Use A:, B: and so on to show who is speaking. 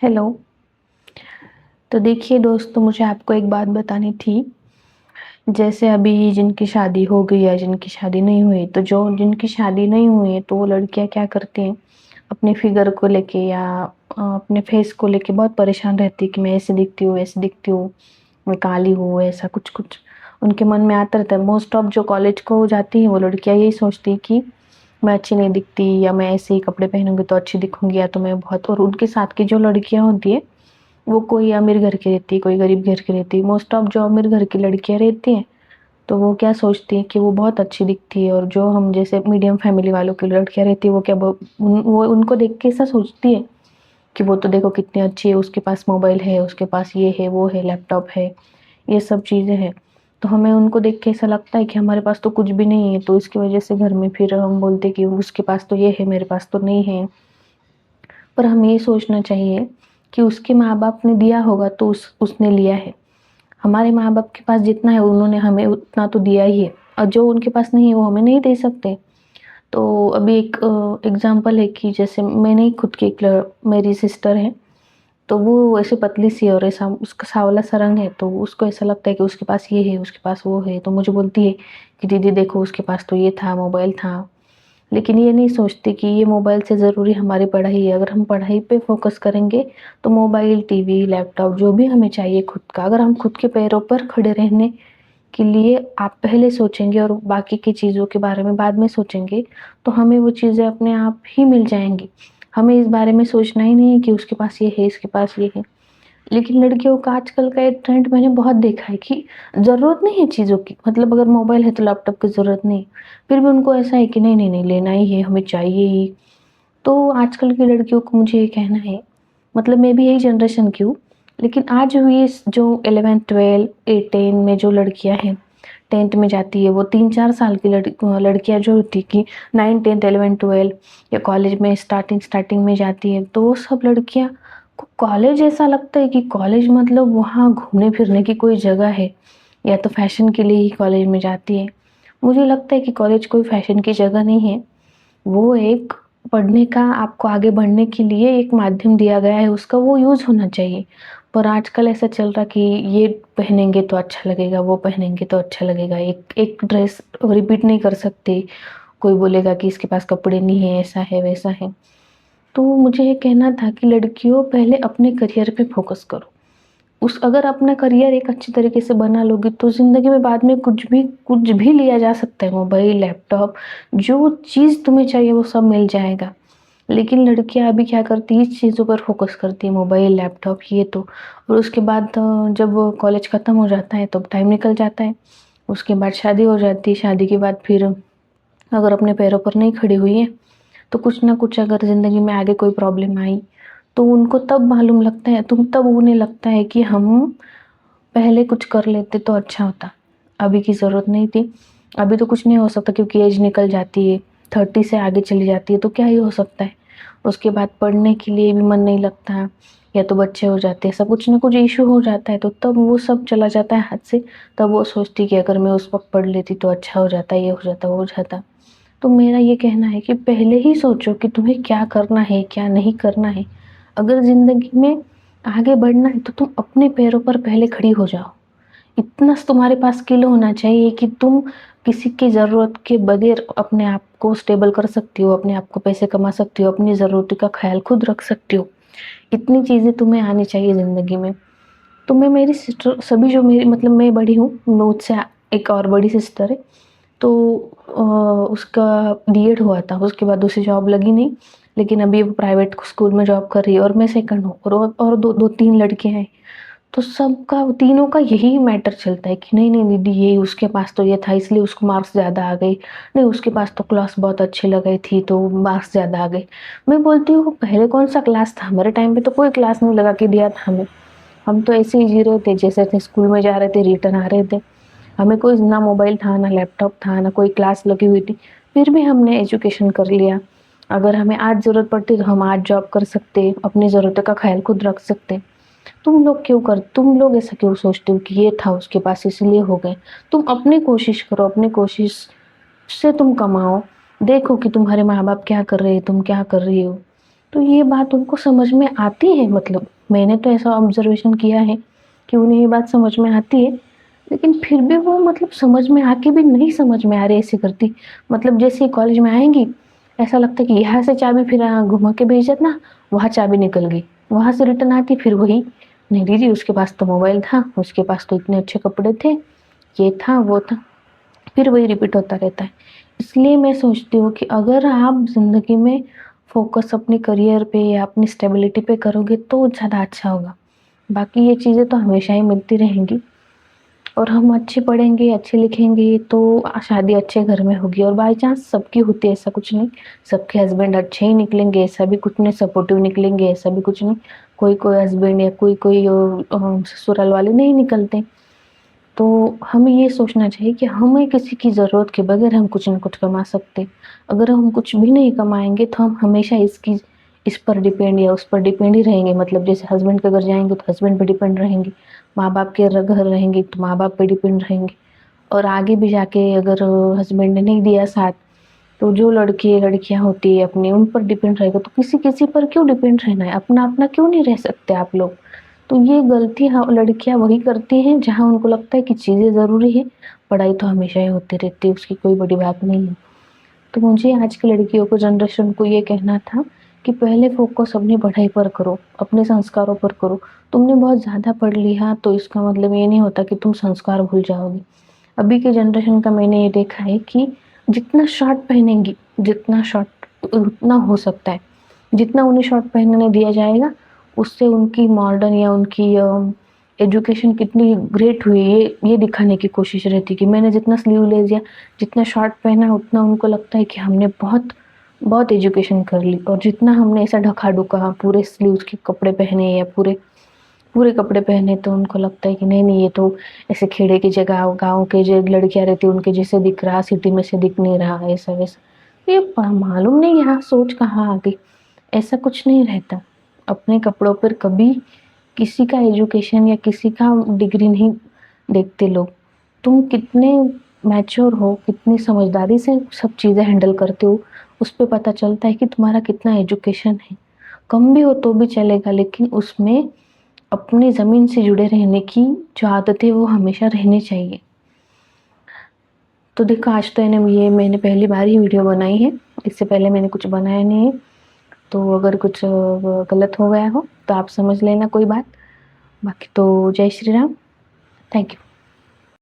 A: Hello. तो देखिए दोस्तों, मुझे आपको एक बात बतानी थी। जैसे अभी जिनकी शादी हो गई है, जिनकी शादी नहीं हुई, तो जो जिनकी शादी नहीं हुई है, तो वो लड़कियाँ क्या करती हैं, अपने फिगर को लेके या अपने फेस को लेके बहुत परेशान रहती है कि मैं ऐसे दिखती हूँ, ऐसे दिखती हूँ, मैं काली हूँ, ऐसा कुछ-कुछ उनके मन में आता रहता है। मोस्ट ऑफ जो कॉलेज को जाती हैं, वो लड़कियाँ यही सोचती हैं कि मैं अच्छी नहीं दिखती, या मैं ऐसे ही कपड़े पहनूँगी तो अच्छी दिखूँगी, या तो मैं बहुत। और उनके साथ की जो लड़कियाँ होती हैं, वो कोई अमीर घर की रहती है, कोई गरीब घर की रहती है। मोस्ट ऑफ जो अमीर घर की लड़कियाँ रहती हैं, तो वो क्या सोचती हैं कि वो बहुत अच्छी दिखती है, और जो हम जैसे मीडियम फैमिली वालों की लड़कियाँ रहती है, वो क्या वो उनको देख के ऐसा सोचती है कि वो तो देखो कितनी अच्छी है, उसके पास मोबाइल है, उसके पास ये है, वो है, लैपटॉप है, ये सब चीज़ें हैं। तो हमें उनको देख के ऐसा लगता है कि हमारे पास तो कुछ भी नहीं है, तो इसकी वजह से घर में फिर हम बोलते हैं कि उसके पास तो ये है, मेरे पास तो नहीं है। पर हमें ये सोचना चाहिए कि उसके माँ-बाप ने दिया होगा तो उसने लिया है। हमारे माँ-बाप के पास जितना है, उन्होंने हमें उतना तो दिया ही है, और जो उनके पास नहीं है वो हमें नहीं दे सकते। तो अभी एक एग्ज़ाम्पल है कि जैसे मैंने ही खुद की मेरी सिस्टर है, तो वो ऐसे पतली-सी है और ऐसा उसका साँवला-सा रंग है, तो उसको ऐसा लगता है कि उसके पास ये है, उसके पास वो है, तो मुझे बोलती है कि दीदी देखो उसके पास तो ये था, मोबाइल था। लेकिन ये नहीं सोचती कि ये मोबाइल से ज़रूरी हमारी पढ़ाई है। अगर हम पढ़ाई पे फ़ोकस करेंगे, तो मोबाइल, टीवी, लैपटॉप जो भी हमें चाहिए खुद का, अगर हम खुद के पैरों पर खड़े रहने के लिए आप पहले सोचेंगे और बाकी की चीज़ों के बारे में बाद में सोचेंगे, तो हमें वो चीज़ें अपने आप ही मिल जाएँगी। हमें इस बारे में सोचना ही नहीं है कि उसके पास ये है, इसके पास ये है। लेकिन लड़कियों का आजकल का एक ट्रेंड मैंने बहुत देखा है कि ज़रूरत नहीं है चीज़ों की, मतलब अगर मोबाइल है तो लैपटॉप की ज़रूरत नहीं। फिर भी उनको ऐसा है कि नहीं, नहीं, नहीं लेना ही है, हमें चाहिए ही। तो आजकल की लड़कियों को मुझे ये कहना है, मतलब मैं भी यही जनरेशन की हूँ, लेकिन आज हुई जो 11, 12, 10 में जो लड़कियाँ हैं, 10th में जाती है, वो 3-4 साल की लड़कियाँ जो होती कि 9, 10, 11, 12 या कॉलेज में स्टार्टिंग में जाती है, तो वो सब लड़कियाँ को कॉलेज ऐसा लगता है कि कॉलेज मतलब वहाँ घूमने-फिरने की कोई जगह है, या तो फैशन के लिए ही कॉलेज में जाती है। मुझे लगता है कि कॉलेज कोई फैशन की जगह नहीं है, वो एक पढ़ने का, आपको आगे बढ़ने के लिए एक माध्यम दिया गया है, उसका वो यूज़ होना चाहिए। पर आजकल ऐसा चल रहा कि ये पहनेंगे तो अच्छा लगेगा, वो पहनेंगे तो अच्छा लगेगा, एक एक ड्रेस रिपीट नहीं कर सकते, कोई बोलेगा कि इसके पास कपड़े नहीं है, ऐसा है, वैसा है। तो मुझे ये कहना था कि लड़कियों पहले अपने करियर पे फ़ोकस करो। उस अगर अपना करियर एक अच्छी तरीके से बना लोगे, तो ज़िंदगी में बाद में कुछ भी लिया जा सकता है, मोबाइल, लैपटॉप, जो चीज़ तुम्हें चाहिए वो सब मिल जाएगा। लेकिन लड़कियाँ अभी क्या करती हैं, इस चीज़ों पर फ़ोकस करती हैं, मोबाइल, लैपटॉप ये तो। और उसके बाद जब कॉलेज ख़त्म हो जाता है, तब टाइम निकल जाता है। उसके बाद शादी हो जाती है, शादी के बाद फिर अगर अपने पैरों पर नहीं खड़ी हुई है, तो कुछ ना कुछ अगर ज़िंदगी में आगे कोई प्रॉब्लम आई, तो उनको तब मालूम लगता है, तब उन्हें लगता है कि हम पहले कुछ कर लेते तो अच्छा होता। अभी की ज़रूरत नहीं थी। अभी तो कुछ नहीं हो सकता क्योंकि एज निकल जाती है, 30 से आगे चली जाती है, तो क्या ही हो सकता है। उसके बाद पढ़ने के लिए भी मन नहीं लगता, या तो बच्चे हो जाते हैं, सब कुछ ना कुछ इश्यू हो जाता है, तो तब वो सब चला जाता है हाथ से। तब वो सोचती है कि अगर मैं उस वक़्त पढ़ लेती तो अच्छा हो जाता, ये हो जाता, वो हो जाता। तो मेरा ये कहना है कि पहले ही सोचो कि तुम्हें क्या करना है, क्या नहीं करना है। अगर ज़िंदगी में आगे बढ़ना है, तो तुम अपने पैरों पर पहले खड़ी हो जाओ। इतना तुम्हारे पास स्किल होना चाहिए कि तुम किसी की ज़रूरत के बगैर अपने आप को स्टेबल कर सकती हो, अपने आप को पैसे कमा सकती हो, अपनी ज़रूरतों का ख़्याल खुद रख सकती हो। इतनी चीज़ें तुम्हें आनी चाहिए ज़िंदगी में। तो मैं मेरी सिस्टर सभी जो मेरी मतलब मैं बड़ी हूँ, मुझसे एक और बड़ी सिस्टर है, तो उसका बीएड हुआ था, उसके बाद दूसरी जॉब लगी नहीं, लेकिन अभी वो प्राइवेट स्कूल में जॉब कर रही है, और मैं सेकंड हूँ, और 2-3 लड़के हैं। तो सबका तीनों का यही मैटर चलता है कि नहीं, नहीं दीदी ये उसके पास तो ये था इसलिए उसको मार्क्स ज़्यादा आ गए, नहीं उसके पास तो क्लास बहुत अच्छी लगाई थी तो मार्क्स ज़्यादा आ गए। मैं बोलती हूँ पहले कौन-सा क्लास था? हमारे टाइम पे तो कोई क्लास नहीं लगा के दिया था हमें। हम तो ऐसे ही जी रहे थे, जैसे थे स्कूल में जा रहे थे, रिटर्न आ रहे थे। हमें कोई ना मोबाइल था, ना लैपटॉप था, ना कोई क्लास लगी हुई थी, फिर भी हमने एजुकेशन कर लिया। अगर हमें आज ज़रूरत पड़ती तो हम आज जॉब कर सकते, अपनी ज़रूरतों का ख़्याल खुद रख सकते। तुम लोग ऐसा क्यों सोचते हो कि ये था उसके पास इसलिए हो गए? तुम अपनी कोशिश करो, अपनी कोशिश से तुम कमाओ। देखो कि तुम्हारे माँ-बाप क्या कर रहे हैं, तुम क्या कर रही हो। तो ये बात उनको समझ में आती है, मतलब मैंने तो ऐसा ऑब्जर्वेशन किया है कि उन्हें ये बात समझ में आती है, लेकिन फिर भी वो मतलब समझ में आके भी नहीं समझ में आ रही ऐसे करती। मतलब जैसे ही कॉलेज में आएँगी, ऐसा लगता है कि यहाँ से चाबी फिर घुमा के भेज देना, वहाँ चाबी निकल गई। वहाँ से रिटर्न आती फिर वही, नहीं दीदी उसके पास तो मोबाइल था, उसके पास तो इतने अच्छे कपड़े थे, ये था, वो था। फिर वही रिपीट होता रहता है। इसलिए मैं सोचती हूँ कि अगर आप ज़िंदगी में फ़ोकस अपने करियर पे या अपनी स्टेबिलिटी पे करोगे तो ज़्यादा अच्छा होगा। बाकी ये चीज़ें तो हमेशा ही मिलती रहेंगी, और हम अच्छे पढ़ेंगे, अच्छे लिखेंगे तो शादी अच्छे घर में होगी, और बाय चांस सबकी होती है, ऐसा कुछ नहीं। सबके हस्बैंड अच्छे ही निकलेंगे ऐसा भी कुछ नहीं, सपोर्टिव निकलेंगे ऐसा भी कुछ नहीं। कोई-कोई हस्बैंड या कोई-कोई ससुराल वाले नहीं निकलते। तो हमें ये सोचना चाहिए कि हमें किसी की ज़रूरत के बगैर हम कुछ न कुछ कमा सकते हैं। अगर हम कुछ भी नहीं कमाएँगे तो हम हमेशा इस पर डिपेंड या उस पर डिपेंड ही रहेंगे। मतलब जैसे हस्बैंड के घर जाएँगे तो हस्बैंड पे डिपेंड रहेंगे, माँ-बाप के घर रहेंगे तो माँ-बाप पे डिपेंड रहेंगे, और आगे भी जाके अगर हस्बैंड ने नहीं दिया साथ, तो जो लड़के लड़कियां होती है अपने उन पर डिपेंड रहेगा। तो किसी किसी पर क्यों डिपेंड रहना है, अपना अपना क्यों नहीं रह सकते आप लोग। तो ये गलती लड़कियां वही करती हैं जहां उनको लगता है कि चीज़ें ज़रूरी है, पढ़ाई तो हमेशा ही होती रहती है, उसकी कोई बड़ी बात नहीं है। तो मुझे आज की लड़कियों को, जनरेशन को ये कहना था कि पहले फोकस अपनी पढ़ाई पर करो, अपने संस्कारों पर करो। तुमने बहुत ज़्यादा पढ़ लिया तो इसका मतलब ये नहीं होता कि तुम संस्कार भूल जाओगे। अभी के जनरेशन का मैंने ये देखा है कि जितना शॉर्ट पहनेंगी, जितना शॉर्ट उतना हो सकता है, जितना उन्हें शॉर्ट पहनने दिया जाएगा, उससे उनकी मॉडर्न या उनकी एजुकेशन कितनी ग्रेट हुई ये दिखाने की कोशिश रहती है कि मैंने जितना स्लीवलेस या जितना शॉर्ट पहना उतना उनको लगता है कि हमने बहुत बहुत एजुकेशन कर ली, और जितना हमने ऐसा ढका-ढुका पूरे स्लीव्स के कपड़े पहने या पूरे पूरे कपड़े पहने तो उनको लगता है कि नहीं-नहीं ये तो ऐसे खेड़े की जगह गाँव के जो लड़कियाँ रहती हैं उनके जैसे दिख रहा, सिटी में से दिख नहीं रहा, ऐसा-वैसा। ये मालूम नहीं यहाँ सोच कहाँ आ गई, ऐसा कुछ नहीं रहता। अपने कपड़ों पर कभी किसी का एजुकेशन या किसी का डिग्री नहीं देखते लोग। तुम कितने मैच्योर हो, कितनी समझदारी से सब चीज़ें हैंडल करते हो, उस पे पता चलता है कि तुम्हारा कितना एजुकेशन है। कम भी हो तो भी चलेगा, लेकिन उसमें अपनी ज़मीन से जुड़े रहने की जो आदत है वो हमेशा रहनी चाहिए। तो देखो आज तो मैंने पहली बार ही वीडियो बनाई है, इससे पहले मैंने कुछ बनाया नहीं है। तो अगर कुछ गलत हो गया हो तो आप समझ लेना, कोई बात। बाकी तो जय श्री राम, थैंक यू।